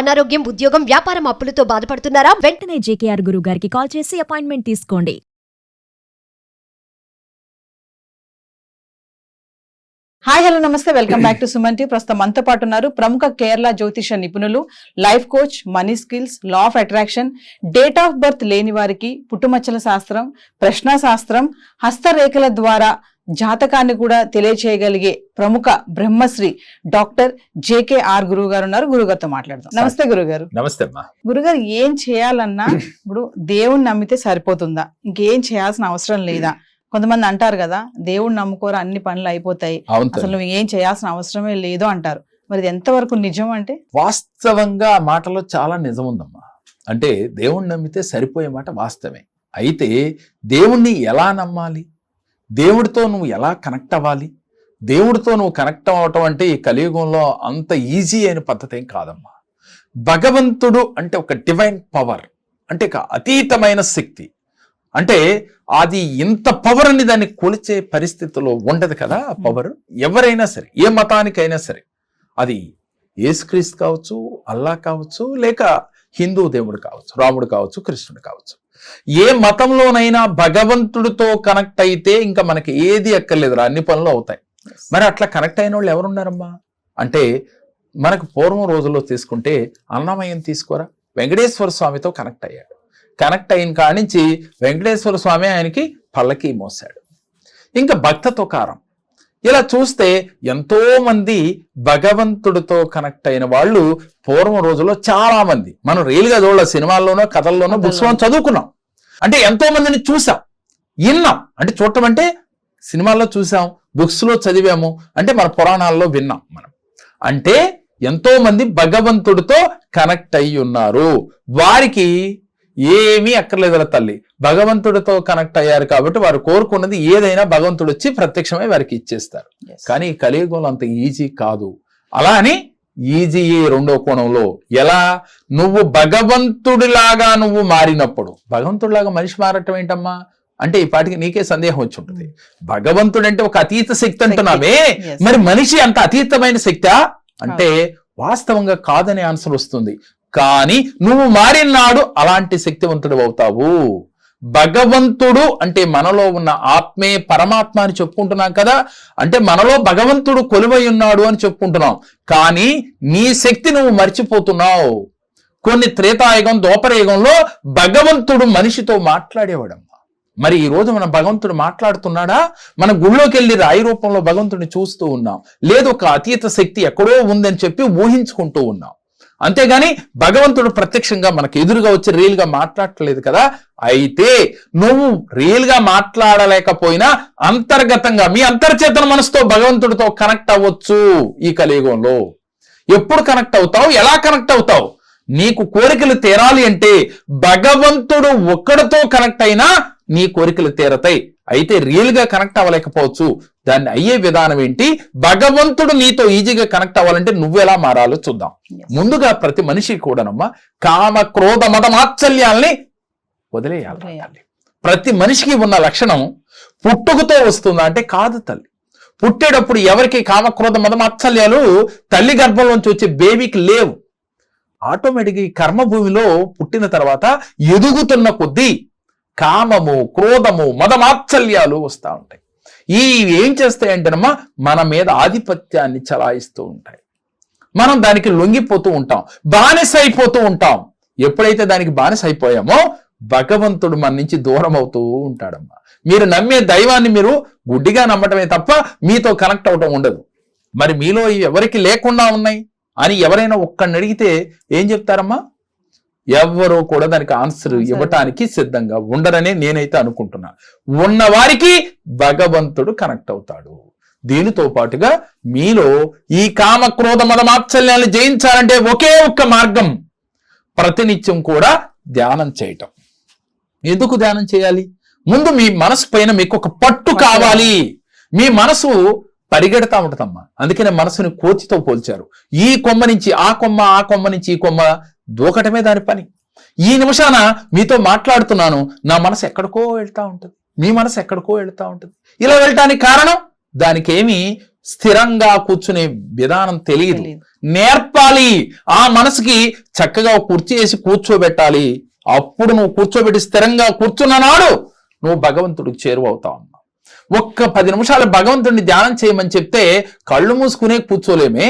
అనారోగ్యం, ఉద్యోగం, వ్యాపారం అప్పులతో బాధపడుతున్నారా? వెంటనే జేకేఆర్ గురువు గారికి కాల్ చేసి అపాయింట్మెంట్ తీసుకోండి. హాయ్ హలో నమస్తే, welcome back to Suman TV. ప్రస్తుతం మనతో పాటు ఉన్నారు ప్రముఖ కేరళ జ్యోతిష నిపుణులు, life coach, money skills, law of attraction, date of birth లేని వారికి పుట్టుమచ్చల శాస్త్రం, ప్రశ్న శాస్త్రం, హస్తరేఖల ద్వారా జాతకాన్ని కూడా తెలియచేయగలిగే ప్రముఖ బ్రహ్మశ్రీ డాక్టర్ జేకేఆర్ గురువు గారు ఉన్నారు. గురుగారితో మాట్లాడదాం. నమస్తే గురుగారు. నమస్తే అమ్మా. గురుగారు, ఏం చేయాలన్నా ఇప్పుడు దేవుణ్ణి నమ్మితే సరిపోతుందా? ఇంకేం చేయాల్సిన అవసరం లేదా? కొంతమంది అంటారు కదా, దేవుడు నమ్ముకోరు అన్ని పనులు అయిపోతాయి, అసలు నువ్వు ఏం చేయాల్సిన అవసరమే లేదు అంటారు. మరి ఇది ఎంతవరకు నిజం? అంటే వాస్తవంగా ఆ మాటలో చాలా నిజం ఉందమ్మా. అంటే దేవుణ్ణి నమ్మితే సరిపోయే మాట వాస్తవమే. అయితే దేవుణ్ణి ఎలా నమ్మాలి, దేవుడితో నువ్వు ఎలా కనెక్ట్ అవ్వాలి, దేవుడితో నువ్వు కనెక్ట్ అవ్వటం అంటే ఈ కలియుగంలో అంత ఈజీ అయిన పద్ధతి ఏం కాదమ్మా. భగవంతుడు అంటే ఒక డివైన్ పవర్, అంటే ఒక అతీతమైన శక్తి. అంటే అది ఇంత పవర్ అని దాన్ని కొలిచే పరిస్థితిలో ఉండదు కదా. ఆ పవర్ ఎవరైనా సరే, ఏ మతానికైనా సరే, అది యేసుక్రీస్తు కావచ్చు, అల్లా కావచ్చు, లేక హిందూ దేవుడు కావచ్చు, రాముడు కావచ్చు, కృష్ణుడు కావచ్చు, ఏ మతంలోనైనా భగవంతుడితో కనెక్ట్ అయితే ఇంకా మనకి ఏది ఎక్కర్లేదురా, అన్ని పనులు అవుతాయి. మరి అట్లా కనెక్ట్ అయిన వాళ్ళు ఎవరున్నారమ్మా అంటే, మనకు పూర్వం రోజుల్లో తీసుకుంటే అన్నమయ్యని తీసుకోరా, వెంకటేశ్వర స్వామితో కనెక్ట్ అయ్యాడు. కనెక్ట్ అయిన కానించి వెంకటేశ్వర స్వామి ఆయనకి పల్లకి మోసాడు. ఇంకా భక్త తుకారం, ఇలా చూస్తే ఎంతో మంది భగవంతుడితో కనెక్ట్ అయిన వాళ్ళు పూర్వం రోజుల్లో చాలా మంది, మనం రియల్గా చూడాల, సినిమాల్లోనో కథల్లోనో బుక్స్ లో చదువుకున్నాం. అంటే ఎంతో మందిని చూసాం, విన్నాం. అంటే చూడటం అంటే సినిమాల్లో చూసాం, బుక్స్ లో చదివాము, అంటే మన పురాణాల్లో విన్నాం మనం. అంటే ఎంతో మంది భగవంతుడితో కనెక్ట్ అయి ఉన్నారు. వారికి ఏమీ అక్కర్లేదుల తల్లి, భగవంతుడితో కనెక్ట్ అయ్యారు కాబట్టి వారు కోరుకున్నది ఏదైనా భగవంతుడు వచ్చి ప్రత్యక్షమై వారికి ఇచ్చేస్తారు. కానీ కలియుగంలో అంత ఈజీ కాదు. అలా అని ఈజీ రెండో కోణంలో ఎలా, నువ్వు భగవంతుడిలాగా నువ్వు మారినప్పుడు, భగవంతుడిలాగా మనిషి మారటం ఏంటమ్మా అంటే ఈ పాటికి నీకే సందేహం వచ్చి ఉంటుంది. భగవంతుడు అంటే ఒక అతీత శక్తి అంటున్నామే, మరి మనిషి అంత అతీతమైన శక్తా అంటే వాస్తవంగా కాదనే ఆన్సర్ వస్తుంది. కానీ నువ్వు మారినాడు అలాంటి శక్తివంతుడు అవుతావు. భగవంతుడు అంటే మనలో ఉన్న ఆత్మే పరమాత్మ అని చెప్పుకుంటున్నాం కదా. అంటే మనలో భగవంతుడు కొలువై ఉన్నాడు అని చెప్పుకుంటున్నాం. కానీ నీ శక్తి నువ్వు మర్చిపోతున్నావు. కొన్ని త్రేతాయుగం, ద్వాపరయుగంలో భగవంతుడు మనిషితో మాట్లాడేవాడమ్మా. మరి ఈ రోజు మనం భగవంతుడు మాట్లాడుతున్నాడా? మన గుళ్ళోకి వెళ్ళి రాయి రూపంలో భగవంతుడిని చూస్తూ ఉన్నాం, లేదు ఒక అతీత శక్తి ఎక్కడో ఉందని చెప్పి ఊహించుకుంటూ ఉన్నాం. అంతేగాని భగవంతుడు ప్రత్యక్షంగా మనకు ఎదురుగా వచ్చి రియల్ గా మాట్లాడలేదు కదా. అయితే నువ్వు రియల్ గా మాట్లాడలేకపోయినా అంతర్గతంగా మీ అంతర్చేతన మనసుతో భగవంతుడితో కనెక్ట్ అవ్వచ్చు. ఈ కలియుగంలో ఎప్పుడు కనెక్ట్ అవుతావు, ఎలా కనెక్ట్ అవుతావు? నీకు కోరికలు తీరాలి అంటే భగవంతుడు ఒక్కడితో కనెక్ట్ అయినా నీ కోరికలు తీరతాయి. అయితే రియల్ గా కనెక్ట్ అవ్వలేకపోవచ్చు. దాన్ని అయ్యే విధానం ఏంటి? భగవంతుడు నీతో ఈజీగా కనెక్ట్ అవ్వాలంటే నువ్వెలా మారాలో చూద్దాం. ముందుగా ప్రతి మనిషి కూడానమ్మా కామ, క్రోధ, మద, మాత్సల్యాల్ని వదిలేయాలి. ప్రతి మనిషికి ఉన్న లక్షణం పుట్టుకతో వస్తుందా అంటే కాదు తల్లి. పుట్టేటప్పుడు ఎవరికి కామ, క్రోధ, మద, మాత్సల్యాలు తల్లి గర్భంలోంచి వచ్చే బేబీకి లేవు. ఆటోమేటిక్గా ఈ కర్మభూమిలో పుట్టిన తర్వాత ఎదుగుతున్న కొద్దీ కామము, క్రోధము, మదమాత్సల్యాలు వస్తూ ఉంటాయి. ఇవి ఏం చేస్తాయంటేనమ్మా మన మీద ఆధిపత్యాన్ని చలాయిస్తూ ఉంటాయి. మనం దానికి లొంగిపోతూ ఉంటాం, బానిస అయిపోతూ ఉంటాం. ఎప్పుడైతే దానికి బానిస అయిపోయామో భగవంతుడు మన నుంచి దూరం అవుతూ ఉంటాడమ్మా. మీరు నమ్మే దైవాన్ని మీరు గుడ్డిగా నమ్మటమే తప్ప మీతో కనెక్ట్ అవటం ఉండదు. మరి మీలో ఎవరికి లేకుండా ఉన్నాయి అని ఎవరైనా ఒక్కడిని అడిగితే ఏం చెప్తారమ్మా? ఎవ్వరూ కూడా దానికి ఆన్సర్ ఇవ్వటానికి సిద్ధంగా ఉండరనే నేనైతే అనుకుంటున్నా. ఉన్నవారికి భగవంతుడు కనెక్ట్ అవుతాడు. దీనితో పాటుగా మీలో ఈ కామ, క్రోధ, మద, మాత్సల్యాన్ని జయించాలంటే ఒకే ఒక్క మార్గం, ప్రతినిత్యం కూడా ధ్యానం చేయటం. ఎందుకు ధ్యానం చేయాలి? ముందు మీ మనసు పైన మీకు ఒక పట్టు కావాలి. మీ మనసు పరిగెడతా ఉంటుందమ్మా. అందుకనే మనసుని కోతితో పోల్చారు. ఈ కొమ్మ నుంచి ఆ కొమ్మ, ఆ కొమ్మ నుంచి ఈ కొమ్మ దూకటమే దాని పని. ఈ నిమిషాన మీతో మాట్లాడుతున్నాను, నా మనసు ఎక్కడికో వెళ్తా ఉంటుంది, మీ మనసు ఎక్కడికో వెళ్తా ఉంటుంది. ఇలా వెళ్ళటానికి కారణం దానికి ఏమి స్థిరంగా కూర్చునే విధానం తెలియదు. నేర్పాలి. ఆ మనసుకి చక్కగా ఒక కుర్చీ వేసి కూర్చోబెట్టాలి. అప్పుడు నువ్వు కూర్చోబెట్టి స్థిరంగా కూర్చున్న నాడు నువ్వు భగవంతుడికి చేరువవుతావు. ఒక్క 10 నిమిషాలు భగవంతుడిని ధ్యానం చేయమని చెప్తే కళ్ళు మూసుకునే కూర్చోలేమే,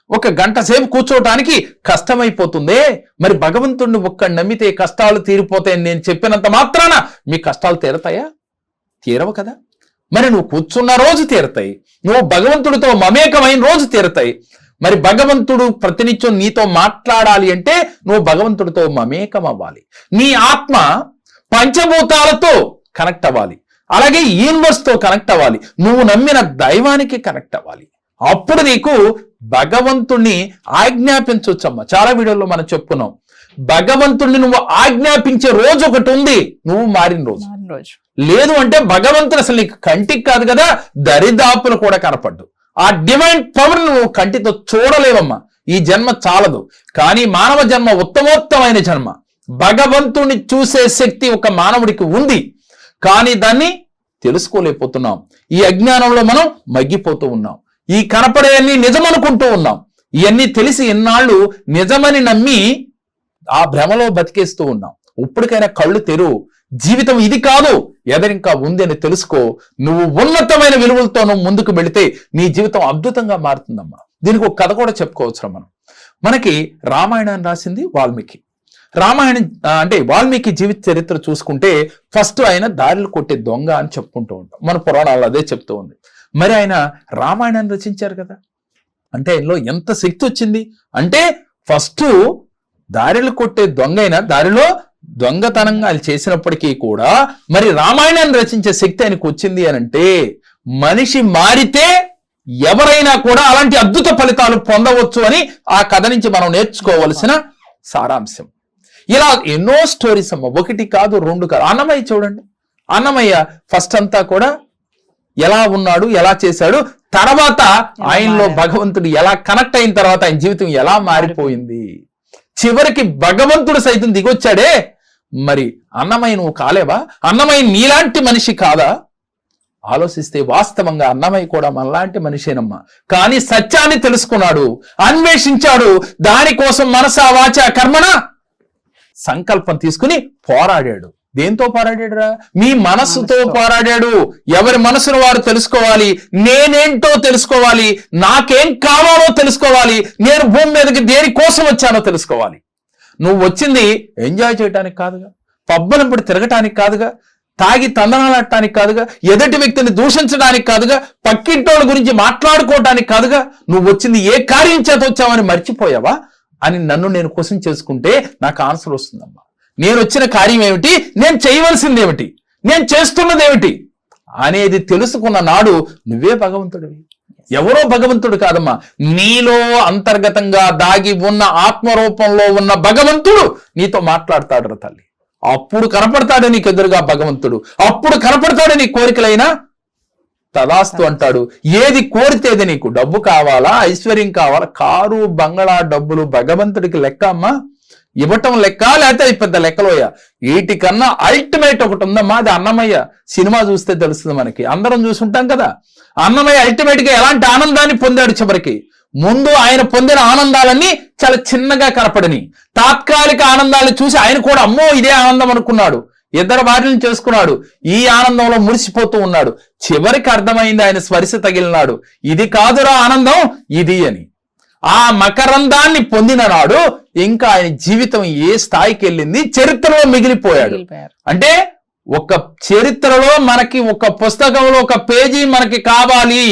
ఒక గంట సేపు కూర్చోవటానికి కష్టమైపోతుందే. మరి భగవంతుడిని ఒక్క నమ్మితే కష్టాలు తీరిపోతాయని నేను చెప్పినంత మాత్రాన మీ కష్టాలు తీరతాయా? తీరవు కదా. మరి నువ్వు కూర్చున్న రోజు తీరతాయి, నువ్వు భగవంతుడితో మమేకమైన రోజు తీరతాయి. మరి భగవంతుడు ప్రతినిత్యం నీతో మాట్లాడాలి అంటే నువ్వు భగవంతుడితో మమేకం అవ్వాలి. నీ ఆత్మ పంచభూతాలతో కనెక్ట్ అవ్వాలి, అలాగే యూనివర్స్తో కనెక్ట్ అవ్వాలి, నువ్వు నమ్మిన దైవానికి కనెక్ట్ అవ్వాలి. అప్పుడు నీకు భగవంతుణ్ణి ఆజ్ఞాపించవచ్చమ్మా. చాలా వీడియోల్లో మనం చెప్పుకున్నాం, భగవంతుణ్ణి నువ్వు ఆజ్ఞాపించే రోజు ఒకటి ఉంది, నువ్వు మారిన రోజు. లేదు అంటే భగవంతుడు అసలు నీకు కంటికి కాదు కదా, దరిదాపులు కూడా కనపడ్డు. ఆ డివైన్ పవర్ నువ్వు కంటితో చూడలేవమ్మా. ఈ జన్మ చాలదు, కానీ మానవ జన్మ ఉత్తమోత్తమైన జన్మ. భగవంతుణ్ణి చూసే శక్తి ఒక మానవుడికి ఉంది, కానీ దాన్ని తెలుసుకోలేకపోతున్నాం. ఈ అజ్ఞానంలో మనం మగ్గిపోతూ ఉన్నాం. ఈ కనపడేవన్నీ నిజమనుకుంటూ ఉన్నాం. ఇవన్నీ తెలిసి ఎన్నాళ్ళు నిజమని నమ్మి ఆ భ్రమలో బతికేస్తూ ఉన్నాం. ఇప్పటికైనా కళ్ళు తెరువు, జీవితం ఇది కాదు, ఎదరింకా ఉంది అని తెలుసుకో. నువ్వు ఉన్నతమైన విలువలతో నువ్వు ముందుకు వెళితే నీ జీవితం అద్భుతంగా మారుతుందమ్మా. దీనికి ఒక కథ కూడా చెప్పుకోవచ్చు మనం. మనకి రామాయణాన్ని రాసింది వాల్మీకి. రామాయణం అంటే వాల్మీకి జీవిత చరిత్ర చూసుకుంటే ఫస్ట్ ఆయన దారిలు కొట్టే దొంగ అని చెప్పుకుంటూ ఉంటాం, మన పురాణాలు అదే చెప్తూ ఉంది. మరి ఆయన రామాయణాన్ని రచించారు కదా, అంటే ఆయనలో ఎంత శక్తి వచ్చింది అంటే, ఫస్ట్ దారిలు కొట్టే దొంగ అయినా దారిలో దొంగతనంగా ఆయన చేసినప్పటికీ కూడా మరి రామాయణాన్ని రచించే శక్తి ఆయనకు వచ్చింది అని అంటే, మనిషి మారితే ఎవరైనా కూడా అలాంటి అద్భుత ఫలితాలు పొందవచ్చు అని ఆ కథ నుంచి మనం నేర్చుకోవలసిన సారాంశం. ఇలా ఎన్నో స్టోరీస్ అమ్మ, ఒకటి కాదు రెండు కాదు. అన్నమయ్య చూడండి, అన్నమయ్య ఫస్ట్ అంతా కూడా ఎలా ఉన్నాడు, ఎలా చేశాడు, తర్వాత ఆయనలో భగవంతుడు ఎలా కనెక్ట్ అయిన తర్వాత ఆయన జీవితం ఎలా మారిపోయింది. చివరికి భగవంతుడు సైతం దిగొచ్చాడే. మరి అన్నమయ్య నువ్వు కాలేవా? అన్నమయ్య నీలాంటి మనిషి కాదా? ఆలోచిస్తే వాస్తవంగా అన్నమయ్య కూడా మనలాంటి మనిషేనమ్మా. కానీ సత్యాన్ని తెలుసుకున్నాడు, అన్వేషించాడు, దానికోసం మనసా వాచ కర్మణ సంకల్పం తీసుకుని పోరాడాడు. దేంతో పోరాడాడురా? మీ మనస్సుతో పోరాడాడు. ఎవరి మనసును వారు తెలుసుకోవాలి, నేనేంటో తెలుసుకోవాలి, నాకేం కావాలో తెలుసుకోవాలి, నేను భూమి మీదకి దేనికోసం వచ్చానో తెలుసుకోవాలి. నువ్వు వచ్చింది ఎంజాయ్ చేయడానికి కాదుగా, పబ్బలంపడి తిరగటానికి కాదుగా, తాగి తందనాలటానికి కాదుగా, ఎదుటి వ్యక్తిని దూషించడానికి కాదుగా, పక్కింటోళ్ళ గురించి మాట్లాడుకోవడానికి కాదుగా. నువ్వు వచ్చింది ఏ కార్యం చేత వచ్చావని మర్చిపోయావా అని నన్ను నేను క్వశ్చన్ చేసుకుంటే నాకు ఆన్సర్ వస్తుందమ్మా. నేను వచ్చిన కార్యం ఏమిటి, నేను చేయవలసింది ఏమిటి, నేను చేస్తున్నది ఏమిటి అనేది తెలుసుకున్న నాడు నువ్వే భగవంతుడివి, ఎవరో భగవంతుడు కాదమ్మా. నీలో అంతర్గతంగా దాగి ఉన్న ఆత్మరూపంలో ఉన్న భగవంతుడు నీతో మాట్లాడతాడు తల్లి. అప్పుడు కనపడతాడు నీకు ఎదురుగా భగవంతుడు, అప్పుడు కనపడతాడు నీ కోరికలైనా తదాస్తు అంటాడు. ఏది కోరితేది, నీకు డబ్బు కావాలా, ఐశ్వర్యం కావాలా, కారు బంగళా డబ్బులు భగవంతుడికి లెక్క అమ్మా, ఇవ్వటం లెక్క, లేకపోతే పెద్ద లెక్కలోయ. వీటికన్నా అల్టిమేట్ ఒకటి ఉందమ్మా, అది అన్నమయ్య. సినిమా చూస్తే తెలుస్తుంది మనకి, అందరం చూసుంటాం కదా. అన్నమయ్య అల్టిమేట్ గా ఎలాంటి ఆనందాన్ని పొందాడు చివరికి. ముందు ఆయన పొందిన ఆనందాలన్నీ చాలా చిన్నగా కనపడని తాత్కాలిక ఆనందాలు చూసి ఆయన కూడా అమ్మో ఇదే ఆనందం అనుకున్నాడు. ఇద్దరు భార్యలను చేసుకున్నాడు, ఈ ఆనందంలో మురిసిపోతూ ఉన్నాడు. చివరికి అర్థమైంది, ఆయన స్పర్శ తగిలినాడు, ఇది కాదురా ఆనందం, ఇది అని. ఆ మకరందాన్ని పొందిన నాడు ఇంకా ఆయన జీవితం ఏ స్థాయికి వెళ్ళింది, చరిత్రలో మిగిలిపోయాడు. అంటే ఒక చరిత్రలో మనకి ఒక పుస్తకంలో ఒక పేజీ మనకి కావాలి,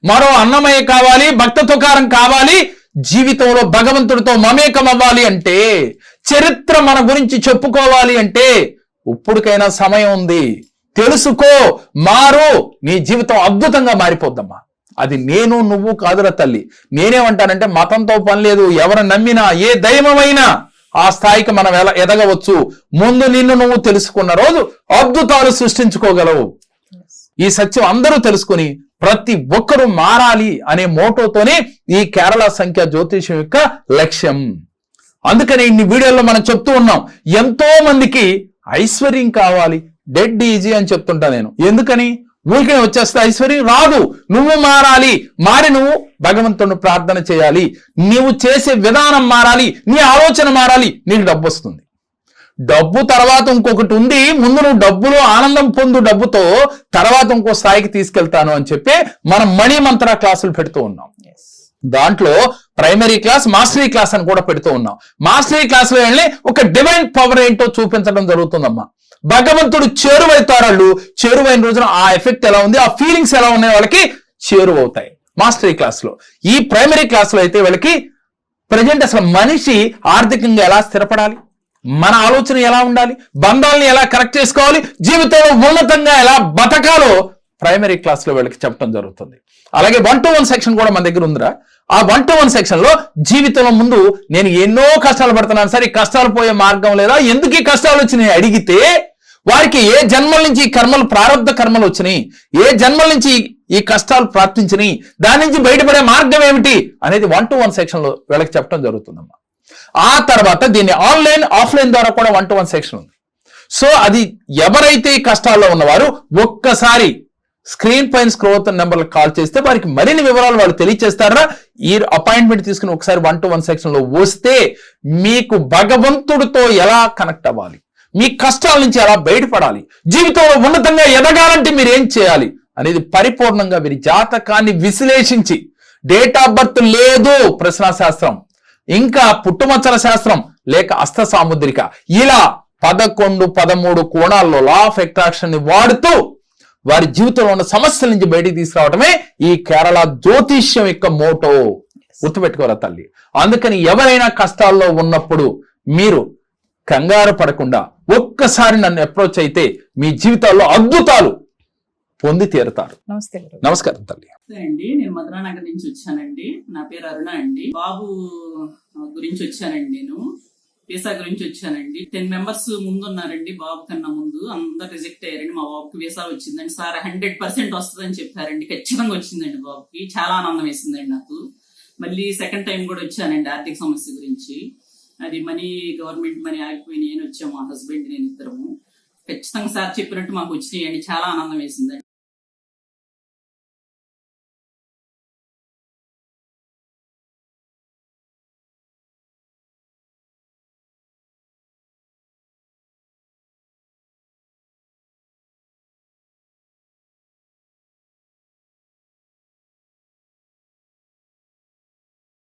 మరో అన్నమయ్య కావాలి, భక్త తుకారం కావాలి, జీవితంలో భగవంతుడితో మమేకం అవ్వాలి అంటే, చరిత్ర మన గురించి చెప్పుకోవాలి అంటే ఇప్పుడుకైనా సమయం ఉంది. తెలుసుకో, మారు, నీ జీవితం అద్భుతంగా మారిపోద్దమ్మా. అది నేను నువ్వు కాదురా తల్లి. నేనేమంటానంటే మతంతో పని లేదు, ఎవరు నమ్మినా ఏ దైవమైనా ఆ స్థాయికి మనం ఎదగవచ్చు. ముందు నిన్ను నువ్వు తెలుసుకున్న రోజు అద్భుతాలు సృష్టించుకోగలవు. ఈ సత్యం అందరూ తెలుసుకుని ప్రతి ఒక్కరూ మారాలి అనే మోటోతోనే ఈ కేరళ సంఖ్య జ్యోతిషం యొక్క లక్ష్యం. అందుకని ఇన్ని వీడియోల్లో మనం చెప్తూ ఉన్నాం, ఎంతో మందికి ఐశ్వర్యం కావాలి, డెడ్ ఈజీ అని చెప్తుంటా నేను. ఎందుకని? ఊరికే వచ్చేస్తే ఐశ్వర్యం రాదు. నువ్వు మారాలి. మారి నువ్వు భగవంతుని ప్రార్థన చేయాలి. నీవు చేసే విధానం మారాలి. నీ ఆలోచన మారాలి. నీకు డబ్బు వస్తుంది. డబ్బు తర్వాత ఇంకొకటి ఉంది. ముందు నువ్వు డబ్బులో ఆనందం పొందు, డబ్బుతో తర్వాత ఇంకో స్థాయికి తీసుకెళ్తాను అని చెప్పి మనం మణి మంత్ర క్లాసులు పెడుతూ ఉన్నాం. దాంట్లో ప్రైమరీ క్లాస్, మాస్టరీ క్లాస్ అని కూడా పెడుతూ ఉన్నాం. మాస్టరీ క్లాస్ లో వెళ్ళి ఒక డివైన్ పవర్ ఏంటో చూపించడం జరుగుతుందమ్మా. భగవంతుడు చేరువైతారు. చేరువైన రోజున ఆ ఎఫెక్ట్ ఎలా ఉంది, ఆ ఫీలింగ్స్ ఎలా ఉన్నాయి, వాళ్ళకి చేరువవుతాయి మాస్టరీ క్లాస్ లో. ఈ ప్రైమరీ క్లాస్ లో అయితే వాళ్ళకి ప్రజెంట్ అసలు మనిషి ఆర్థికంగా ఎలా స్థిరపడాలి, మన ఆలోచన ఎలా ఉండాలి, బంధాలని ఎలా కరెక్ట్ చేసుకోవాలి, జీవితంలో ఉన్నతంగా ఎలా బతకాలో ప్రైమరీ క్లాస్ లో వీళ్ళకి చెప్పడం జరుగుతుంది. అలాగే 1-to-1 సెక్షన్ కూడా మన దగ్గర ఉందిరా. ఆ 1-to-1 సెక్షన్ లో జీవితంలో ముందు నేను ఎన్నో కష్టాలు పడుతున్నాను సార్, ఈ కష్టాలు పోయే మార్గం లేదా, ఎందుకు ఈ కష్టాలు వచ్చినాయి అడిగితే వారికి ఏ జన్మల నుంచి ఈ కర్మలు, ప్రారంభ కర్మలు వచ్చినాయి, ఏ జన్మల నుంచి ఈ కష్టాలు ప్రాప్తించినాయి, దాని నుంచి బయటపడే మార్గం ఏమిటి అనేది 1-to-1 సెక్షన్ లో వీళ్ళకి చెప్పడం జరుగుతుందమ్మా. ఆ తర్వాత దీన్ని ఆన్లైన్, ఆఫ్లైన్ ద్వారా కూడా 1-to-1 సెక్షన్ ఉంది. సో అది ఎవరైతే ఈ కష్టాల్లో ఉన్నవారు ఒక్కసారి స్క్రీన్ పైన స్క్రోల్ అవుతున్న నెంబర్లకు కాల్ చేస్తే వారికి మరిన్ని వివరాలు వాళ్ళు తెలియజేస్తారా. ఈ అపాయింట్మెంట్ తీసుకుని ఒకసారి 1-to-1 సెక్షన్ లో వస్తే మీకు భగవంతుడితో ఎలా కనెక్ట్ అవ్వాలి, మీ కష్టాల నుంచి ఎలా బయటపడాలి, జీవితంలో ఉన్నతంగా ఎదగాలంటే మీరు ఏం చేయాలి అనేది పరిపూర్ణంగా వీరి జాతకాన్ని విశ్లేషించి, డేట్ ఆఫ్ బర్త్ లేదు, ప్రశ్నా శాస్త్రం, ఇంకా పుట్టుమచ్చల శాస్త్రం, లేక అస్త సాముద్రిక, ఇలా 11, 13 కోణాల్లో లా ఆఫ్ అట్రాక్షన్ ని వాడుతూ వారి జీవితంలో ఉన్న సమస్యల నుంచి బయటికి తీసుకురావడమే ఈ కేరళ జ్యోతిష్యం యొక్క మోటో. గుర్తుపెట్టుకోరా తల్లి. అందుకని ఎవరైనా కష్టాల్లో ఉన్నప్పుడు మీరు కంగారు పడకుండా ఒక్కసారి నన్ను అప్రోచ్ అయితే మీ జీవితాల్లో అద్భుతాలు పొంది తీరుతారు. నమస్కారం తల్లి. అండి, నేను మధురానగర్ నుంచి వచ్చానండి. నా పేరు అరుణ అండి. బాబు గురించి వచ్చానండి. నేను వీసా గురించి వచ్చానండి. 10 మెంబర్స్ ముందు ఉన్నారండి. బాబు కన్నా ముందు అందరు రిజెక్ట్ అయ్యారండి. మా బాబుకి వీసా వచ్చిందండి. సార్ 100% వస్తుందని చెప్పారండి. ఖచ్చితంగా వచ్చిందండి. బాబుకి చాలా ఆనందం వేసిందండి నాకు. మళ్ళీ సెకండ్ టైం కూడా వచ్చానండి ఆర్థిక సమస్య గురించి. అది గవర్నమెంట్ మనీ ఆగిపోయినాయి అని వచ్చాము మా హస్బెండ్ నేను ఇద్దరము. ఖచ్చితంగా సార్ చెప్పినట్టు మాకు వచ్చినాయండి. చాలా ఆనందం వేసిందండి.